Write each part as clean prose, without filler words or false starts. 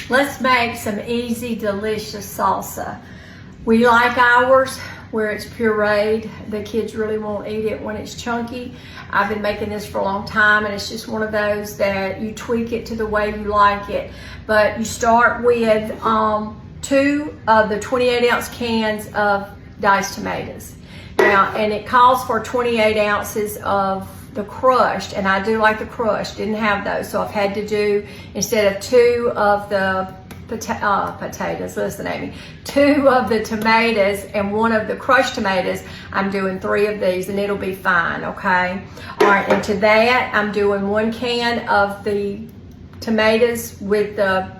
Let's make some easy, delicious salsa. We like ours where it's pureed. The kids really won't eat it when it's chunky. I've been making this for a long time, and it's just one of those that you tweak it to the way you like it. But you start with 2 of the 28-ounce cans of diced tomatoes. Now, and it calls for 28 ounces of the crushed, and I do like the crushed. Didn't have those, so I've had to do, instead of 2 of the potatoes, listen at me, 2 of the tomatoes and 1 of the crushed tomatoes, I'm doing 3 of these, and it'll be fine, okay? All right, and to that, I'm doing 1 can of the tomatoes with the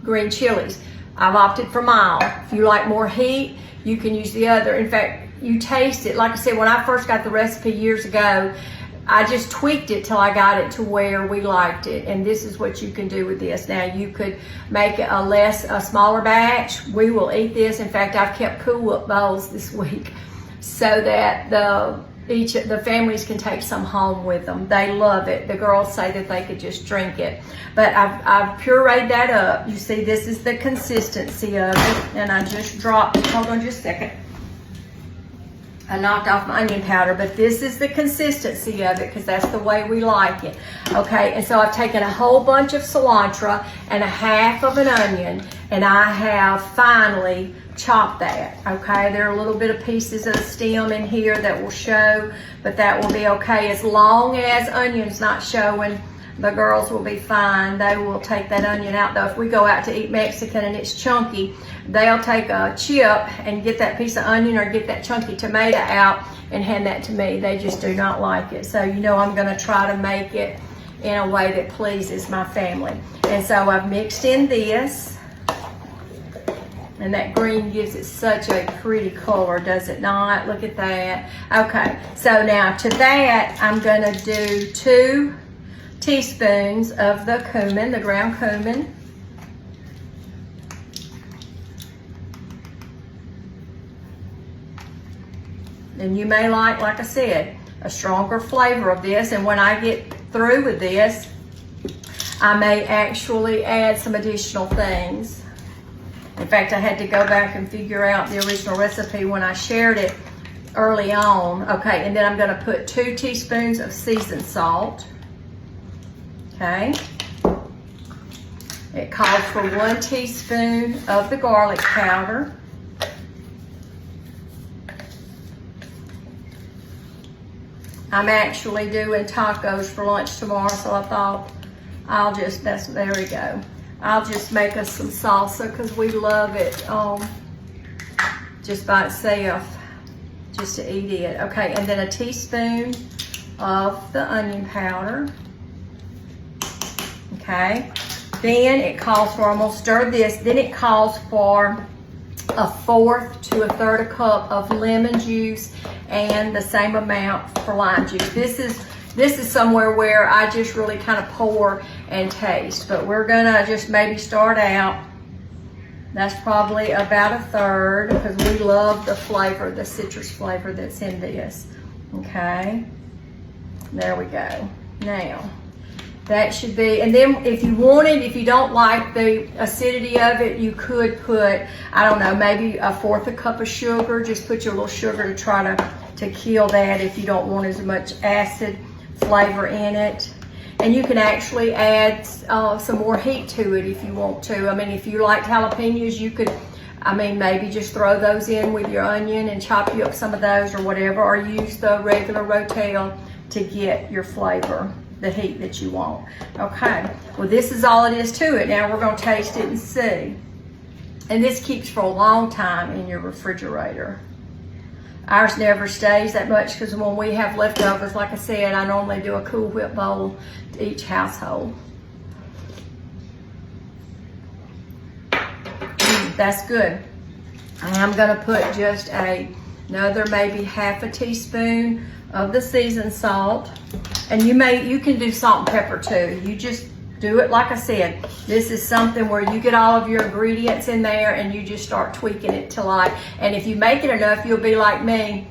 green chilies. I've opted for mild. If you like more heat, you can use the other. In fact, you taste it. Like I said, when I first got the recipe years ago, I just tweaked it till I got it to where we liked it. And this is what you can do with this. Now, you could make a smaller batch. We will eat this. In fact, I've kept Cool Whip bowls this week so that the families can take some home with them. They love it. The girls say that they could just drink it. But I've pureed that up. You see, this is the consistency of it. And I just dropped it. Hold on just a second. I knocked off my onion powder, but this is the consistency of it because that's the way we like it. Okay, and so I've taken a whole bunch of cilantro and a half of an onion, and I have finely chopped that. Okay, there are a little bit of pieces of the stem in here that will show, but that will be okay. As long as onion's not showing, the girls will be fine. They will take that onion out, though. If we go out to eat Mexican and it's chunky, they'll take a chip and get that piece of onion or get that chunky tomato out and hand that to me. They just do not like it. So you know I'm going to try to make it in a way that pleases my family. And so I've mixed in this. And that green gives it such a pretty color, does it not? Look at that. Okay, so now to that, I'm going to do 2 teaspoons of the cumin, the ground cumin. And you may like I said, a stronger flavor of this. And when I get through with this, I may actually add some additional things. In fact, I had to go back and figure out the original recipe when I shared it early on. Okay, and then I'm going to put 2 teaspoons of seasoned salt. Okay. It calls for 1 teaspoon of the garlic powder. I'm actually doing tacos for lunch tomorrow, so I thought there we go. I'll just make us some salsa because we love it just by itself, just to eat it. Okay, and then a teaspoon of the onion powder. Okay, then it calls for, I'm gonna stir this, then it calls for 1/4 to 1/3 cup of lemon juice and the same amount for lime juice. This is somewhere where I just really kind of pour and taste, but we're gonna just maybe start out. That's probably about 1/3 because we love the flavor, the citrus flavor that's in this. Okay, there we go. Now, that should be, and then if you don't like the acidity of it, you could put, I don't know, maybe 1/4 cup of sugar. Just put your little sugar to try to kill that if you don't want as much acid flavor in it. And you can actually add some more heat to it if you want to. I mean, if you like jalapenos, you could, maybe just throw those in with your onion and chop you up some of those or whatever, or use the regular Rotel to get your flavor, the heat that you want. Okay, well, this is all it is to it. Now we're going to taste it and see. And this keeps for a long time in your refrigerator. Ours never stays that much because when we have leftovers, like I said, I normally do a Cool Whip bowl to each household. That's good. And I'm going to put just another maybe 1/2 teaspoon of the seasoned salt. And you can do salt and pepper too. You just do it like I said. This is something where you get all of your ingredients in there and you just start tweaking it till and if you make it enough, you'll be like me.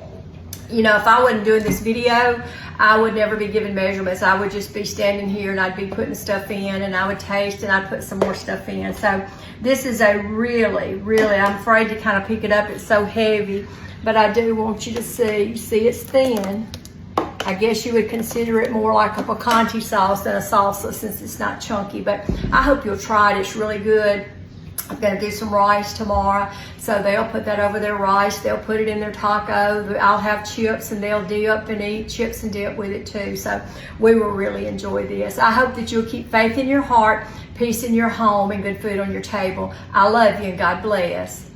you know, if I wasn't doing this video, I would never be giving measurements. I would just be standing here and I'd be putting stuff in, and I would taste and I'd put some more stuff in. So this is a really, really, I'm afraid to kind of pick it up. It's so heavy, but I do want you to see. You see it's thin. I guess you would consider it more like a picante sauce than a salsa since it's not chunky, but I hope you'll try it. It's really good. I'm gonna do some rice tomorrow, so they'll put that over their rice. They'll put it in their taco. I'll have chips and they'll dip and eat chips and dip with it too. So we will really enjoy this. I hope that you'll keep faith in your heart, peace in your home, and good food on your table. I love you and God bless.